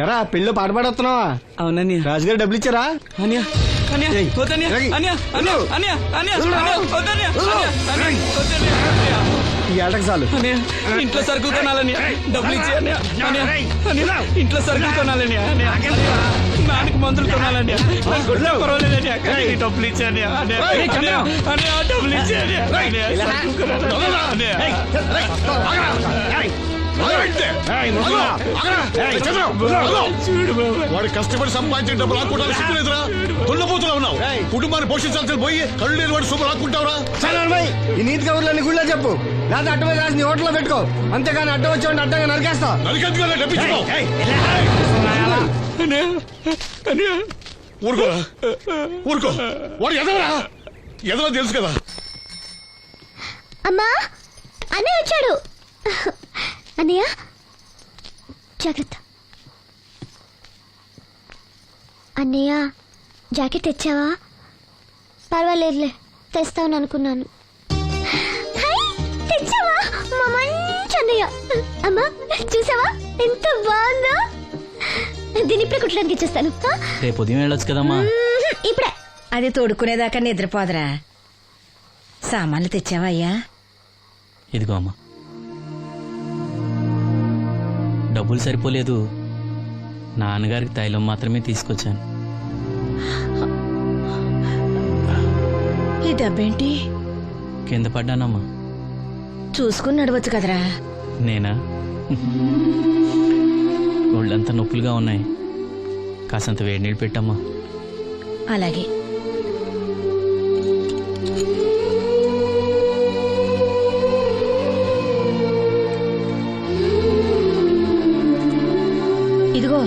ఎరా పెళ్ళి పాట పాడుతున్నావా? అవునని రాజుగారు డబ్బులు ఇచ్చారా? ఈ ఏటకు చాలు. ఇంట్లో సరుకులు కొనాలని డబ్బులు ఇచ్చి ఇంట్లో సరుకులు కొనాలని నాన్నకి మందులు కొనాలని పర్వాలేదని డబ్బులు ఇచ్చాను డబ్బులు ఇచ్చాను. వాడు కష్టపడి సంపాదించిన డబ్బు లాక్కుంటా సిగ్గులేదురా? దున్నపోతున్నా ఉన్నావు. కుటుంబాన్ని పోషించాల్సిన పోయి కళ్ళు లేని వాడు సూపర్ లాక్కుంటావురా? ఈ నీతి కబుర్లన్నీ గుళ్ళో చెప్పు, లేదా అడ్డమే రాసి నీ హోటల్లో పెట్టుకో. అంతేగాని అడ్డం వచ్చావు అడ్డంగా నరికేస్తా. నరికెందుకు డబ్బిచ్చుకో. ఊరుకోరా, ఊరుకో. వాడు ఎదవరా? ఎదవో తెలుసు కదా. అమ్మా అన్నయ్య వచ్చాడు. అన్నయ్య జాగ్రత్త. అన్నయ్య జాకెట్ తెచ్చావా? పర్వాలేదులే, తెస్తావని అనుకున్నాను. తెచ్చావా? మా మంచి అన్నయ్య. అమ్మా చూసావా ఎంత బాగుందో? దీని ఇప్పుడే కుట్టడానికి ఇచ్చేస్తాను. రేపు ఉదయం వెళ్ళొచ్చు కదమ్మా. ఇప్పుడే. అది తోడుకునేదాకా నిద్రపోదరా. సామాన్లు తెచ్చావా అయ్యా? ఇదిగో అమ్మా. డబ్బులు సరిపోలేదు, నాన్నగారికి తైలం మాత్రమే తీసుకొచ్చాను. ఈ డబ్బేంటి? కింద పడ్డానమ్మా. చూసుకుని నడవచ్చు కదరా. నేనా? ఒళ్ళంతా నొప్పులుగా ఉన్నాయి, కాసంత వేడి నీళ్ళు పెట్టమ్మా. అలాగే. ఇదిగో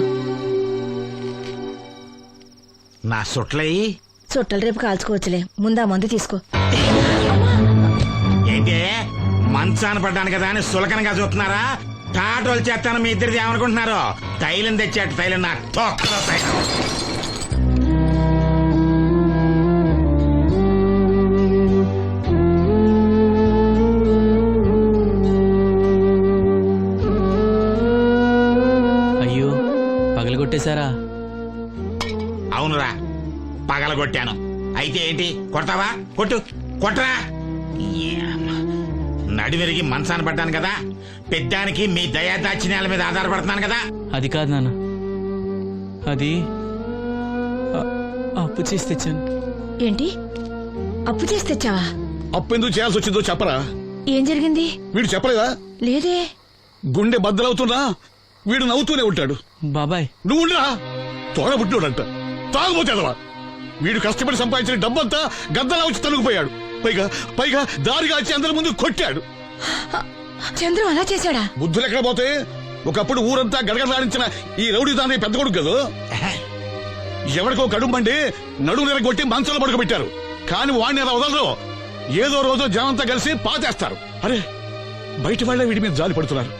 నా సొట్లయి. చుట్టలు రేపు కాల్చుకోవచ్చులే, ముందా మందు తీసుకో. ఏంటి మంచాన పడ్డాను కదా అని సులకనగా చూస్తున్నారా? టాటోలు చేస్తాను మీ ఇద్దరిది ఏమనుకుంటున్నారు? తైలం తెచ్చాడు, తైలం నా తొక్కలో తైలం. అయ్యో, పగలగొట్టేశారా? అవునురా, పగలగొట్టాను. అయితే ఏంటి, కొడతావా? కొట్టు, కొట్టరా. నడివిరిగి మంచాన పడ్డాను కదా, పెద్దానికి మీ దయాదాచిన్యాల మీద ఆధారపడుతున్నాను కదా. అది కాదు నాన్న, అది అప్పు చేసి తెచ్చాను. ఏంటి అప్పు చేసి తెచ్చావా? అప్పు ఎందుకు చేయాల్సి వచ్చిందో చెప్పరా? ఏం జరిగింది? వీడు చెప్పలేదా? లేదే. గుండె బద్దలవుతున్నా వీడు నవ్వుతూనే ఉంటాడు. బాబాయ్ నువ్వు ఉండరా, తోడబుట్టినోడంట, తాగుపోతేదవా. వీడు కష్టపడి సంపాదించిన డబ్బంతా గద్దలా వచ్చి తనుకుపోయాడు. పైగా పైగా దారిగా వచ్చి అందరి ముందు కొట్టాడు. చంద్రు అలా చేశాడా? బుద్ధులు ఎక్కడ పోతే, ఒకప్పుడు ఊరంతా గడగడలాడించిన ఈ రౌడీ దాని పెద్ద కొడుకు కదా. ఎవరికో కడుంబండి నడుము నిరగొట్టి మంచంలో పడుకోబెట్టారు. కాని వాడిని అలా వదలరు. ఏదో రోజు జనంతా కలిసి పాతేస్తారు. అరే, బయట వాళ్ళే వీడి మీద జాలి పడుతున్నారు.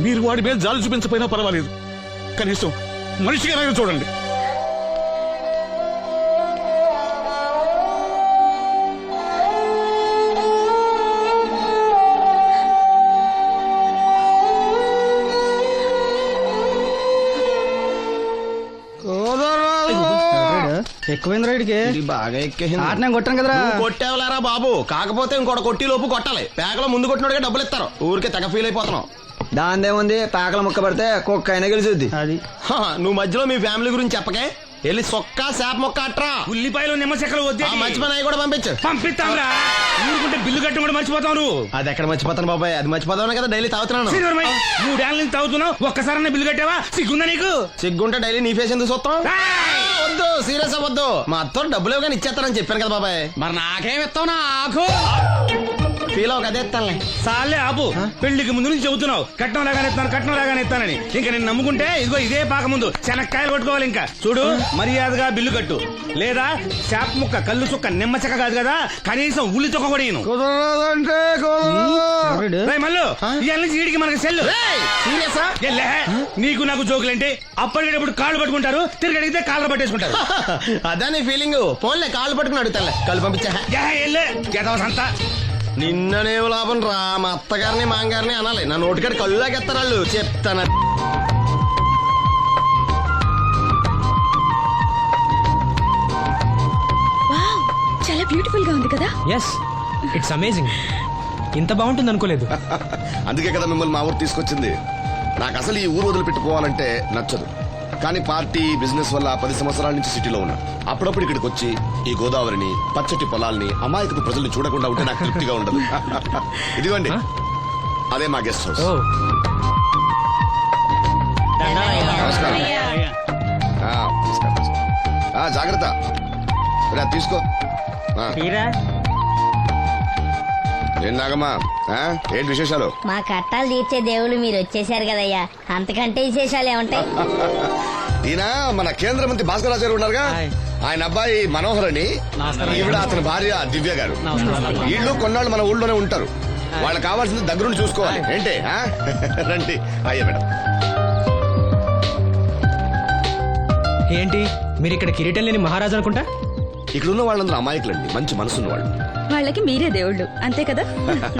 మీరు వాడి మీద జాలి చూపించకపోయినా పర్వాలేదు, కనీసం మనిషిగా చూడండి. ఎక్కువైంది రైడ్కి, బాగా ఎక్కేసింది. ఆటనే కొట్టాను కదరా. కొట్టేవలేరా బాబు, కాకపోతే ఇంకోటి కొట్టి లోపు కొట్టాలి. పేకలో ముందు కొట్టినోడిగా డబ్బులు ఇస్తారు. ఊరికే తెగ ఫీల్ అయిపోతున్నావు. దాందేముంది, పేకల ముక్క పడితే కుక్క అయినా గెలిచుద్ది. అది నువ్వు మధ్యలో మీ ఫ్యామిలీ గురించి చెప్పకే. వెళ్ళి సొక్క శాప మొక్క అట్రా. ఉల్లిపాయలు నిమ్మచెక్కలు వద్దే. మంచి పని అవి కూడా పంపించు. పంపిస్తాంరా. ఊరుకుంటే బిల్లు కట్టి కూడా మర్చిపోతావు. అది ఎక్కడ మర్చిపోతాను బాబాయ్, అది మర్చిపోతాను కదా డైలీ తాగుతున్నాను. 3 ఏళ్ళ నుంచి తాగుతున్నావు, ఒక్కసారి బిల్లు కట్టావా? సిగ్గుందా నీకు? సిగ్గుంటే డైలీ నీ ఫేస్ ఎందుకు చూస్తాం? వద్దు, సీరియస్ అవ్వద్దు. మా అత్తో డబ్బులు కానీ ఇచ్చేస్తానని చెప్పాను కదా బాబాయ్. మరి నాకేం ఇస్తావు? నాకు ఫీల్ అవ్వక అదే ఇస్తానులే. సాలే ఆపు. పెళ్లికి ముందు నుంచి చెబుతున్నావు కట్నం లాగానే ఇస్తాను, కట్నం లాగానే ఇస్తానని. ఇంకా నేను నమ్ముకుంటే ఇదిగో ఇదే పాక ముందు శనక్కాయలు కొట్టుకోవాలి. ఇంకా చూడు, మర్యాదగా బిల్లు కట్టు, లేదా చేప ముక్క, కళ్ళు చుక్క, నిమ్మ చెక్క కాదు కదా, కనీసం ఉల్లి చుక్క కూడా ఇయ్యను. మళ్ళీ ఇవాళ నుంచి వీడికి మనకి సెల్లు. నీకు నాకు జోకులంటే అప్పటికేటప్పుడు కాళ్ళు పట్టుకుంటారు, తిరిగి అడిగితే కాళ్ళు పట్టేసుకుంటారు. అదే నీ ఫీలింగ్. ఫోన్లే కాళ్ళు పట్టుకుని అడుగుతానులే. కాళ్ళు పంపించా. సంత నిన్ననేం లాభం రా, మా అత్తగారిని మాంగారిని అనాలి. నా నోటికాడి కళ్ళులాగెత్తారు వాళ్ళు. చెప్తాను. వావ్, చాలా బ్యూటిఫుల్ గా ఉంది కదా. Yes, it's amazing. ఇంత బాగుంటుంది అనుకోలేదు. అందుకే కదా మిమ్మల్ని మా ఊరు తీసుకొచ్చింది. నాకు అసలు ఈ ఊరు వదిలిపెట్టుకోవాలంటే నచ్చదు. కానీ పార్టీ బిజినెస్ వల్ల 10 సంవత్సరాల నుంచి సిటీలో ఉన్నా. అప్పుడప్పుడు ఇక్కడికి వచ్చి ఈ గోదావరిని, పచ్చటి పొలాల్ని, అమాయకపు ప్రజల్ని చూడకుండా ఉంటే నాకు తృప్తిగా ఉండదు. ఇదిగోండి, అదే మా గెస్ట్ హౌస్. నమస్కారం. నమస్కారం. జాగ్రత్త, రా తీసుకో. ఏం నాగమ్మా, ఏంటి విశేషాలు? మా కట్టాలు తీర్చే దేవుళ్ళు మీరు వచ్చేసారు కదయ్యా, అంతకంటే విశేషాలు ఏముంటాయి? ఈయన మన కేంద్ర మంత్రి భాస్కరాచార్య ఉన్నారుగా, ఆయన అబ్బాయి మనోహర్ అని, ఈవిడ అతని భార్య దివ్య గారు. వీళ్ళు కొన్నాళ్ళు మన ఊళ్ళోనే ఉంటారు. వాళ్ళకి కావాల్సింది దగ్గరుండి చూసుకోవాలి. ఏంటి రండి. అయ్యా మేడం. ఏంటి మీరు ఇక్కడ కిరీటం లేని మహారాజు అనుకుంటా? ఇక్కడ ఉన్న వాళ్ళందరూ అమాయకులండి, మంచి మనసున్న వాళ్ళు. వాళ్ళకి మీరే దేవుళ్ళు అంతే కదా.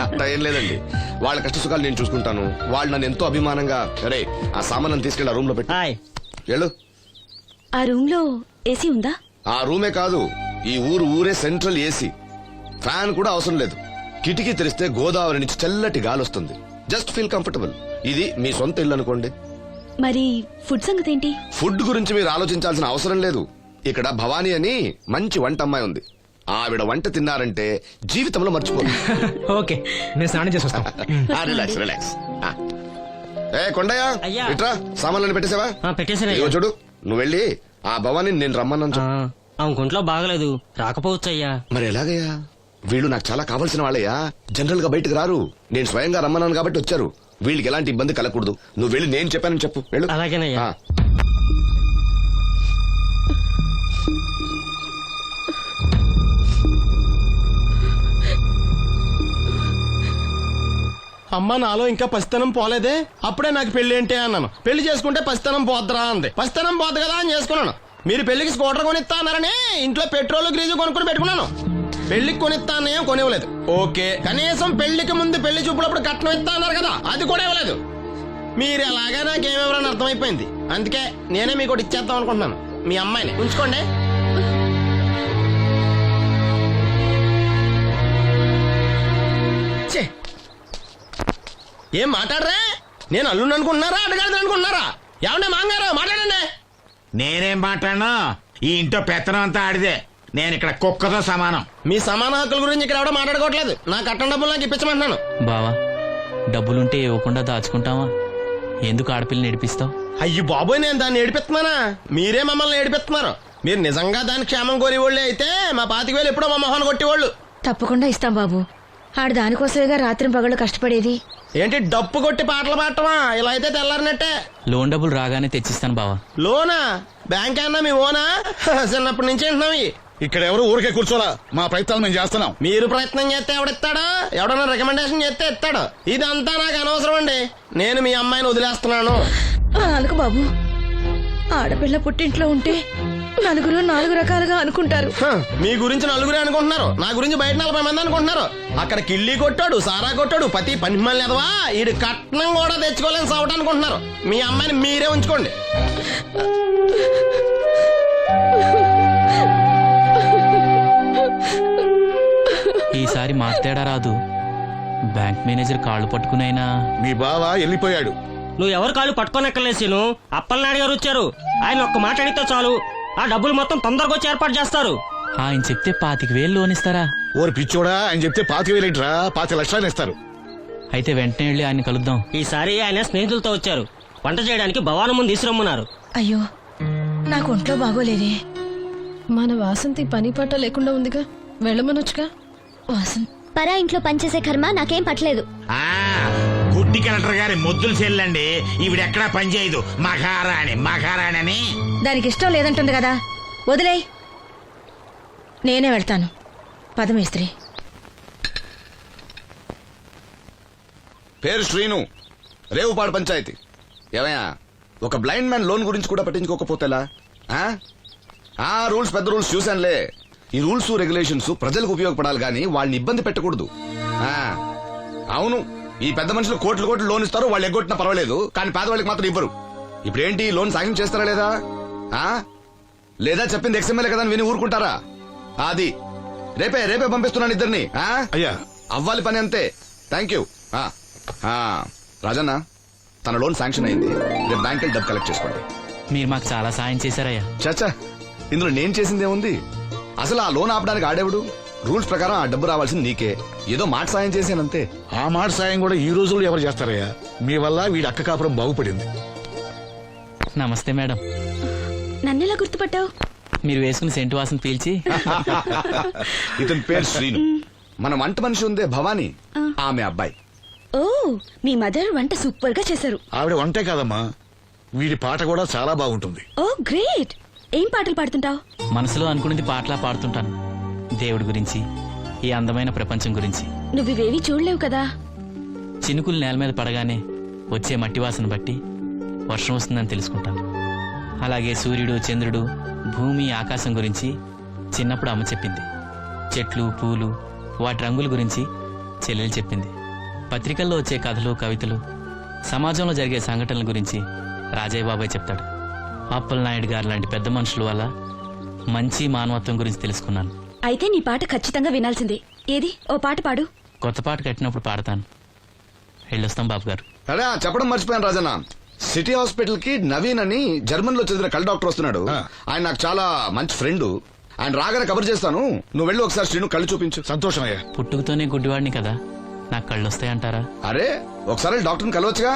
అట్లా ఏం లేదండి. వాళ్ళ కష్ట సుఖాలు నేను చూసుకుంటాను. వాళ్ళు నన్ను ఎంతో అభిమానంగా, అరే ఆ సామాన్ తీసుకెళ్ళి ఆ రూమ్ లో పెట్టి వెళ్ళు. ఆ రూమ్ లో ఏసీ ఉందా? ఆ రూమే కాదు, ఈ ఊరే సెంట్రల్ ఏసీ. ఫ్యాన్ కూడా అవసరం లేదు. కిటికీ తెరిస్తే గోదావరి నుంచి చల్లటి గాలి వస్తుంది. Just feel comfortable. ఇది మీ సొంత ఇల్లు అనుకోండి. మరి ఫుడ్ సంగతి ఏంటి? ఫుడ్ గురించి మీరు ఆలోచించాల్సిన అవసరం లేదు. ఇక్కడ భవానీ అని మంచి వంట అమ్మాయి ఉంది. ఆవిడ వంట తిన్నారంటే జీవితంలో మర్చిపోదు. ఓకే, నేను స్నానం చేసి వస్తాను. Relax relax. ఏ కొండయ్య, ఇట్రా, సామాన్లను పెట్టేసావా? ఇదిగో చూడు, నువ్వు వెళ్ళి ఆ భవానీ నేను రమ్మన్నాను చెప్పు. ఆమె గుంట్లో బాగలేదు, రాకపోవచ్చయ్యా. మరి ఎలాగయ్యా? వీళ్ళు నాకు చాలా కావాల్సిన వాళ్ళయ్యా. జనరల్ గా బయటకు రారు. నేను స్వయంగా రమ్మన్నాను కాబట్టి వచ్చారు. వీళ్ళకి ఎలాంటి ఇబ్బంది కలగకూడదు. నువ్వు వెళ్ళి నేను చెప్పానని చెప్పు. వెళ్ళు. అలాగేనయ్యా. అమ్మ నాలో ఇంకా పసితనం పోలేదే. అప్పుడే నాకు పెళ్లి ఏంటి అన్నాను. పెళ్లి చేసుకుంటే పసితనం పోద్దురా అంది. పసితనం పోద్దు కదా అని చేసుకున్నాను. మీరు పెళ్లికి స్కూటర్ కొనిస్తా అన్నారని ఇంట్లో పెట్రోల్ గ్రీజు కొనుక్కుని పెట్టుకున్నాను. పెళ్లికి కొనిస్తా అన్నయం కొనివ్వలేదు. ఓకే, కనీసం పెళ్లికి ముందు పెళ్లి చూపులప్పుడు కట్నం ఇస్తా అన్నారు కదా, అది కూడా ఇవ్వలేదు. మీరు ఎలాగా నాకేమెవరని అర్థమైపోయింది. అందుకే నేనే మీకు ఒకటి ఇచ్చేద్దాం అనుకుంటున్నాను. మీ అమ్మాయిని ఉంచుకోండి. ఏం మాట్లాడరా? నేను అల్లుండి అనుకుంటున్నారా, అడగాలి అనుకుంటున్నారా? ఏమంటే మాంగారు మాట్లాడండి. నేనేం మాట్లాడను, ఈ ఇంట్లో పెత్తనం అంతా ఆడిదే. నేను ఇక్కడ కుక్కతో సమానం. మీ సమాన హక్కుల గురించి ఇక్కడ ఎవడో మాట్లాడుకోవట్లేదు. నా కట్టం డబ్బులు నాకు ఇప్పించమంటున్నాను. బావా, డబ్బులుంటే ఇవ్వకుండా దాచుకుంటావా? ఎందుకు ఆడపిల్లని ఏడిపిస్తావు? అయ్యి బాబోయ్, నేను దాన్ని ఏడిపిస్తున్నానా? మీరే మమ్మల్ని ఏడిపిస్తున్నారు. మీరు నిజంగా దాని క్షేమం కోరేవాళ్ళే అయితే మా 25,000 ఎప్పుడో మా మొహాన్ని కొట్టేవాళ్ళు. తప్పకుండా ఇస్తాం బాబు. ఆడు దానికోసమేగా రాత్రి పగళ్ళు కష్టపడేది. ఏంటి డప్పు కొట్టి పాటలు పాడటమా? ఇలా అయితే తెల్లారినట్టే. లోన్ డబ్బులు రాగానే తెచ్చిస్తాను బావా. లోనా? బ్యాంక్ అన్నా మీ ఓనా? చిన్నప్పటి నుంచి వింటున్నాం. ఇక్కడ ఎవరు ఊరికే కూర్చోలా, మా ప్రయత్నాలు మేము చేస్తున్నాం. మీరు ప్రయత్నం చేస్తే ఎవడిస్తాడా? ఎవడన్నా రికమెండేషన్ చేస్తే ఇస్తాడు. ఇదంతా నాకు అనవసరం అండి. నేను మీ అమ్మాయిని వదిలేస్తున్నాను. అలాగ బాబు, ఆడపిల్ల పుట్టింట్లో ఉంటే నలుగురు 4 రకాలుగా అనుకుంటారు. మీ గురించి నలుగురే అనుకుంటున్నారు, నా గురించి బయట 40 మంది అనుకుంటున్నారు. అక్కడ కిళ్ళి కొట్టాడు, సారా కొట్టాడు, పతి పని మళ్ళీ ఎదవా, ఈడు కట్నం కూడా తెచ్చుకోలేని సవట అనుకుంటున్నారు. మీ అమ్మాయిని మీరే ఉంచుకోండి. ఈసారి మార్తేడా రాదు. బ్యాంక్ మేనేజర్ కాళ్ళు పట్టుకునైనా. మీ బావ వెళ్ళిపోయాడు. నువ్వు ఎవరు కాళ్ళు పట్టుకోనక్కర్లేసిను. అప్పలనాయుడు గారు వచ్చారు. ఆయన ఒక్క మాట అడిగితే చాలు, ఆ డబ్బులు మొత్తం తొందరగా వచ్చి ఏర్పాటు చేస్తారు. ఆయన చెప్తే 25,000 లోన్ ఇస్తారా? ఓరు పిచ్చోడా, ఆయన చెప్తే 25,000 ఏంట్రా, 5 లక్షలు ఇస్తారు. అయితే వెంటనే వెళ్ళి ఆయన కలుద్దాం. ఈసారి ఆయన స్నేహితులతో వచ్చారు. వంట చేయడానికి భవానం ముందు తీసురమ్మన్నారు. అయ్యో, నాకు ఒంట్లో బాగోలేదే. మన వాసంతి పని పట్ట లేకుండా ఉందిగా, వెళ్ళమనొచ్చుగా. వాసన్ పరా ఇంట్లో పనిచేసే కర్మ నాకేం పట్టలేదు. గుడ్డి కలెక్టర్ గారి ముద్దులు చెల్లండి. ఈవిడెక్కడా పని చేయదు. మహారాణి అని. దానికి ఇష్టం లేదంటుంది కదా, వదిలేయ్. నేనే వెళ్తాను. పదమేస్త్రి. పేరు శ్రీను, రేవుపాడు పంచాయతీ. ఏమయ్యా, ఒక బ్లైండ్ మ్యాన్ లోన్ గురించి కూడా పట్టించుకోకపోతేలా? రూల్స్ పెద్ద రూల్స్ చూశానులే. ఈ రూల్స్ రెగ్యులేషన్స్ ప్రజలకు ఉపయోగపడాలి గానీ వాళ్ళని ఇబ్బంది పెట్టకూడదు. ఆ, అవును, ఈ పెద్ద మనుషులు కోట్లు కోట్లు లోన్ ఇస్తారు, వాళ్ళు ఎగ్గొట్టినా పర్వాలేదు, కానీ పేదవాళ్ళకి మాత్రం ఇవ్వరు. ఇప్పుడేంటి లోన్ సాయం చేస్తారా లేదా? లేదా చెప్పింది ఎక్స్ఎంఎల్ఏ కదా అని విని ఊరుకుంటారా? అది రేపే పంపిస్తున్నాను ఇద్దరిని. అయ్యా అవ్వాలి పని అంతే. Thank you. రాజన్న, తన లోన్ శాంక్షన్ అయింది, రేపు బ్యాంక్ డబ్బు కలెక్ట్ చేసుకోండి. మీరు మాకు చాలా సాయం చేశారయ్యా. చచ్చా, ఇందులో నేను చేసిందే ఉంది? అసలు ఆ లోన్ ఆపడానికి ఆడేవుడు? రూల్స్ ప్రకారం ఆ డబ్బు రావాల్సింది నీకే, ఏదో మాట సాయం చేశానంతే. ఆ మాట సాయం కూడా ఈ రోజుల్లో ఎవరు చేస్తారయ్యా? మీ వల్ల వీడి అక్క కాపురం బాగుపడింది. నమస్తే మేడం. నన్నెలా గుర్తుపట్టావు? మీరు వేసుకున్న సెంటు వాసన పీల్చి ఇతని పేరు శ్రీను, మన వంట మనిషి ఉందే భవానీ, ఆమె అబ్బాయి. ఓ, మీ మదర్ వంట సూపర్ గా చేశారు. ఆవిడ వంటే కాదమ్మా, వీడి పాట కూడా చాలా బాగుంటుంది. ఓ గ్రేట్. ఏం పాటలు పాడుతుంటావు? మనసులో అనుకున్నది పాటలా పాడుతుంటాను. దేవుడి గురించి, ఈ అందమైన ప్రపంచం గురించి. నువ్వివేవి చూడలేవు కదా. చినుకులు నేల మీద పడగానే వచ్చే మట్టి వాసన బట్టి వర్షం వస్తుందని తెలుసుకుంటాను. అలాగే సూర్యుడు, చంద్రుడు, భూమి, ఆకాశం గురించి చిన్నప్పుడు అమ్మ చెప్పింది. చెట్లు, పూలు, వాటి రంగుల గురించి చెల్లెలు చెప్పింది. పత్రికల్లో వచ్చే కథలు, కవితలు, సమాజంలో జరిగే సంఘటనల గురించి రాజయ్య బాబాయ్ చెప్తాడు. అప్పలనాయుడు గారు లాంటి పెద్ద మనుషుల వల్ల మంచి మానవత్వం గురించి తెలుసుకున్నాను. అయితే నీ పాట ఖచ్చితంగా వినాల్సిందే. ఏది, ఓ పాట పాడు. కొత్త పాట కట్టినప్పుడు పాడతాను. వెళ్ళొస్తాం బాబు గారు. అరే చెప్పడం మర్చిపోయాను రాజన్న, సిటీ హాస్పిటల్ కి నవీన్ అని జర్మన్ లో చదివిన కళ్ళ డాక్టర్ వస్తున్నాడు. ఆయన నాకు చాలా మంచి ఫ్రెండ్. ఆయన రాగానే కబర్ చేస్తాను, నువ్వు వెళ్ళి ఒకసారి శ్రీను కళ్ళు చూపించు. సంతోషం అయ్యా. పుట్టుకతోనే గుడ్డివాడిని కదా, నాకు కళ్ళు వస్తాయంటారా? అరే ఒకసారి డాక్టర్ని కలవచ్చుగా.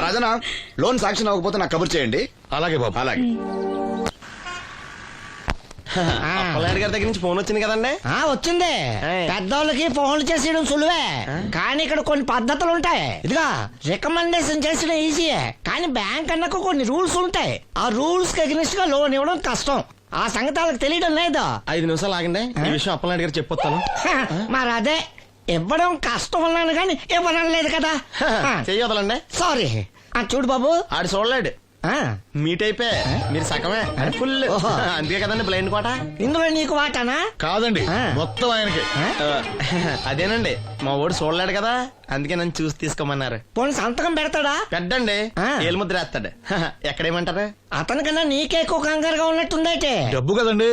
రాజన్న, లోన్ శాంక్షన్ అవ్వకపోతే నాకు కబర్ చేయండి. అలాగే బాబు. అలాగే. అప్పలనాయుడు గారి దగ్గర నుంచి ఫోన్ వచ్చింది కదండి. వచ్చింది. పెద్దోళ్ళకి ఫోన్లు చేసేయడం సులువే, కానీ ఇక్కడ కొన్ని పద్ధతులు ఉంటాయి. ఇదిగా రికమెండేషన్ చేసిన ఈజీయే, కానీ బ్యాంక్ అన్నకు కొన్ని రూల్స్ ఉంటాయి. ఆ రూల్స్ కి అగ్నిస్ట్ గా లోన్ ఇవ్వడం కష్టం. ఆ సంగతి వాళ్ళకి తెలియడం లేదు. 5 నిమిషాలు ఆగండి, ఈ విషయం అప్పలనాయుడు గారు చెప్పొస్తాను. మరి అదే ఇవ్వడం కష్టం అన్నాను కానీ ఇవ్వడం లేదు కదా. చెయ్యొదలండి. సారీ. చూడు బాబు, ఆడు చూడలేడు, మీట్ అయిపోయి మీరు సగమే ఫుల్. అందుకే కదండి బ్లైండ్ కోట. ఇందులో నీకు వాటానా? కాదండి, మొత్తం ఆయనకి. అదేనండి, మా ఓడు చూడలేడు కదా, అందుకే నన్ను చూసి తీసుకోమన్నారు. పోనీ సంతకం పెడతాడా? పెద్దండి, ఏలుముద్ర వేస్తాడు. ఎక్కడేమంటారు? అతనికన్నా నీకే ఎక్కువ కంగారుగా ఉన్నట్టుందైతే. డబ్బు కదండి,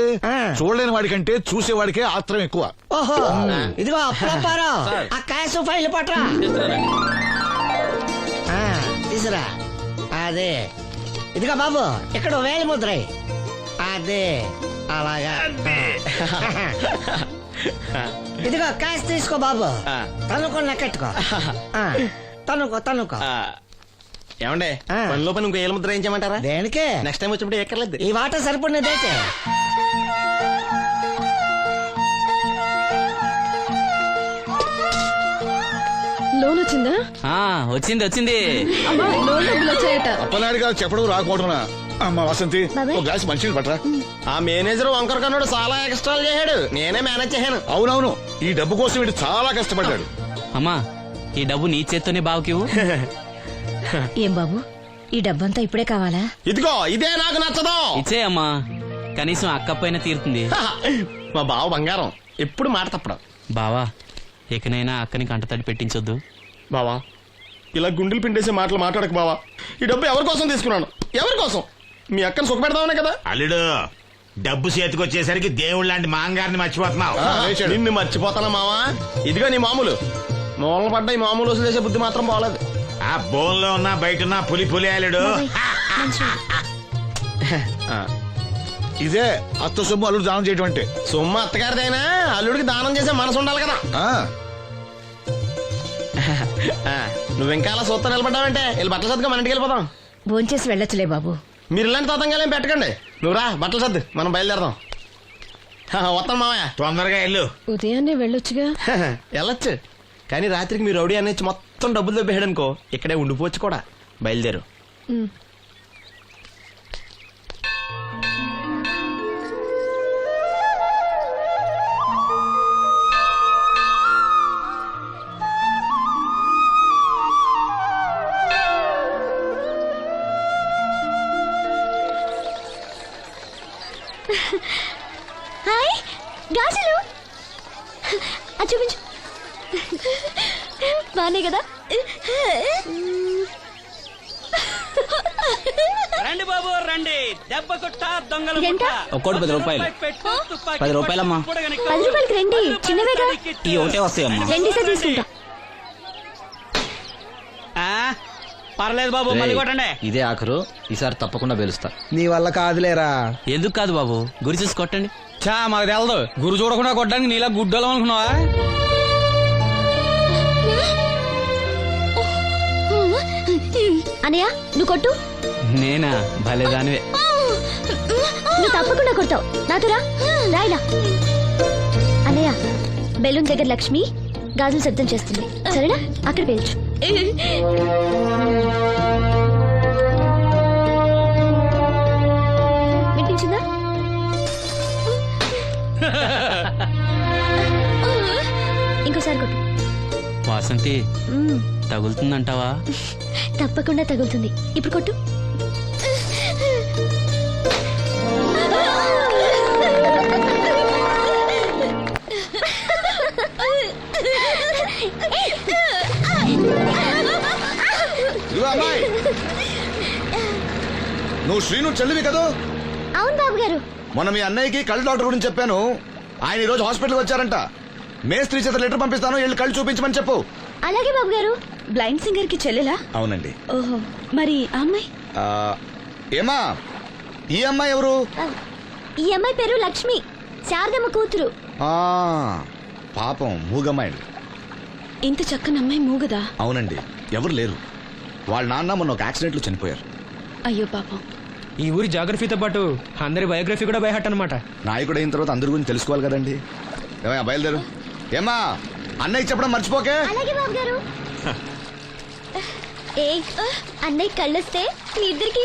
చూడలేని వాడికంటే చూసేవాడికే ఆత్రం ఎక్కువ. ఓహో, ఇదిగో అప్పుడప్పారావు, ఆ క్యాష్ ఫైల్ పట్రా. తీసురా. అదే, ఇదిగో బాబు, ఇక్కడ వేలి ముద్రై. అదే అలాగా. ఇదిగో క్యాష్ తీసుకో బాబు, తనుకో లెక్కెట్టుకో. తనుకో. ఏమండే, పనిలో పని ఇంకో ఏలుముద్ర ఏం చేయమంటారా? దేనికే? నెక్స్ట్ టైం వచ్చినప్పుడు ఎక్కర్లేదు. ఈ వాట సరిపడినదైతే. లోన్ వచ్చిందా? వచ్చింది. అమ్మా, లోన్ డబ్బులు వచ్చాయట. అప్పలనాయుడు గారు చెప్పడం రాకపోవడం. అమ్మ వసంతి, ఒక గ్లాస్ మంచినీళ్ళు పట్టరా. ఆ మేనేజర్ వంకర కన్నాడు, చాలా ఎక్స్ట్రాలు చేశాడు, నేనే మేనేజ్ చేశాను. అవునవును, ఈ డబ్బు కోసం వీడు చాలా కష్టపడ్డాడు. అమ్మా, ఈ డబ్బు నీ చేత్తోనే బావుకివు. ఏం బాబు, ఈ డబ్బంతా ఇప్పుడే కావాలా? ఇదిగో ఇదే నాకు నచ్చదు. ఇచ్చేయమ్మా, కనీసం అక్కపైన తీరుతుంది. మా బావ బంగారం, ఎప్పుడు మాట తప్పడం. బావా, ఎకనైనా అక్కని కంటతడి పెట్టించొద్దు. బావా, ఇలా గుండెలు పిండేసే మాటలు మాట్లాడక బావా. ఈ డబ్బు ఎవరి కోసం తీసుకున్నాను? ఎవరి కోసం? మీ అక్కను సుఖపెడదామనే కదా. అల్లుడు, డబ్బు చేతికొచ్చేసరికి దేవుడు లాంటి మాంగారిని మర్చిపోతున్నావు. నిన్ను మర్చిపోతానా మావా? ఇదిగో నీ మామూలు మూలన పడ్డ ఈ మామూలు వసూలు చేసే బుద్ధి మాత్రం బాగలేదు. ఆ బోన్లో ఉన్నా బయట ఉన్నా పులి అల్లుడు. ఇదే అత్త సొమ్ము అల్లుడు దానం చేయటం అంటే. సొమ్ము అత్తగారిదైనా అల్లుడికి దానం చేసే మనసు ఉండాలి కదా. నువ్వు ఇంకా అలా సూత్రం నిలబడ్డావంటే వెళ్ళి బట్టలు సర్దుగా మన ఇంటికి వెళ్ళిపోదాం. భోంచేసి వెళ్ళొచ్చులే బాబు. మీరు ఇలాంటి తతంగాలు ఏం పెట్టకండి. నువ్వు రా, బట్టలు సర్దు, మనం బయలుదేరదాం. వస్తాను మావయ్య. తొందరగా వెళ్ళు. ఉదయాన్నే వెళ్ళొచ్చుగా. వెళ్ళొచ్చు, కానీ రాత్రికి మీరు రౌడీ అనేది మొత్తం డబ్బులు దొబ్బేయడనుకో, ఇక్కడే ఉండిపోవచ్చు కూడా. బయలుదేరు. హాయ్ గాజులు. అది చూపించు. బానే కదా? రండి బాబు రండి, దెబ్బ కొట్ట దొంగల ఇదెంత? ఒక్కోటి 10 రూపాయలు. 10 రూపాయలమ్మా. 10 రూపాయలకి రండి, చిన్నవేగా. ఈ ఒకటే వస్తాయమ్మా. రెండేసారి తీసుకుంటా. పర్లేదు బాబు, మళ్ళీ కొట్టండి. ఇదే ఆఖరు, ఈసారి తప్పకుండా పేలుస్తా. నీ వల్ల కాదులేరా. ఎందుకు కాదు బాబు, గురి చూసి కొట్టండి. చా మాకు తెలదు, గురు చూడకుండా కొట్టడానికి నీలా గుడ్డలం అనుకున్నావా? అనయ్య నువ్వు కొట్టు. నేనా? భలేదానివే. నువ్వు తప్పకుండా కొడతావు. నాతో రాయిలా. అన్నయ్య, బెలూన్ దగ్గర లక్ష్మి గాజులు శబ్దం చేస్తుంది, సరేనా? అక్కడ పేల్చు. వినిపించిందా? ఇంకోసారి కొట్టు. వాసంతి, తగులుతుందంటావా? తప్పకుండా తగులుతుంది. ఇప్పుడు కొట్టు. ఇదిగో అమ్మాయి, నువ్వు శ్రీను చెల్లివి కదూ? అవును బాబు గారు. మొన్న మీ అన్నయ్యకి కళ్ళు డాక్టర్ గురించి చెప్పాను. ఆయన ఈ రోజు హాస్పిటల్ వచ్చారంట. మేస్త్రి చేత లెటర్ పంపిస్తాను, వెళ్ళి కళ్ళు చూపించమని చెప్పు. అలాగే బాబు గారు. బ్లైండ్ సింగర్ కి చెల్లెలా? అవునండి. ఓహో, మరి ఆ అమ్మాయి? ఏమా, ఈ అమ్మాయి ఎవరు? ఈ అమ్మాయి పేరు లక్ష్మి, శారదమ్మ కూతురు. ఆ, పాపం మూగమ్మాయి. ఇంత చక్కని అమ్మాయి మూగదా? అవునండి, ఎవరు లేరు. వాళ్ళ నాన్న మొన్న ఒక యాక్సిడెంట్ లో చనిపోయారు. అయ్యో పాపం. ఈ ఊరి జాగ్రఫీతో పాటు అందరి బయోగ్రఫీ కూడా బయట అన్నమాట. నాయకుడు అయిన తర్వాత అందరి గురించి తెలుసుకోవాలి కదండి. ఏమయ్యా, బయలుదేరు. ఏమా, అన్నయ్య చెప్పడం మర్చిపోకే. అలాగే బాబు గారు. ఏ అన్నయ్య కళ్ళొస్తే మీ ఇద్దరికి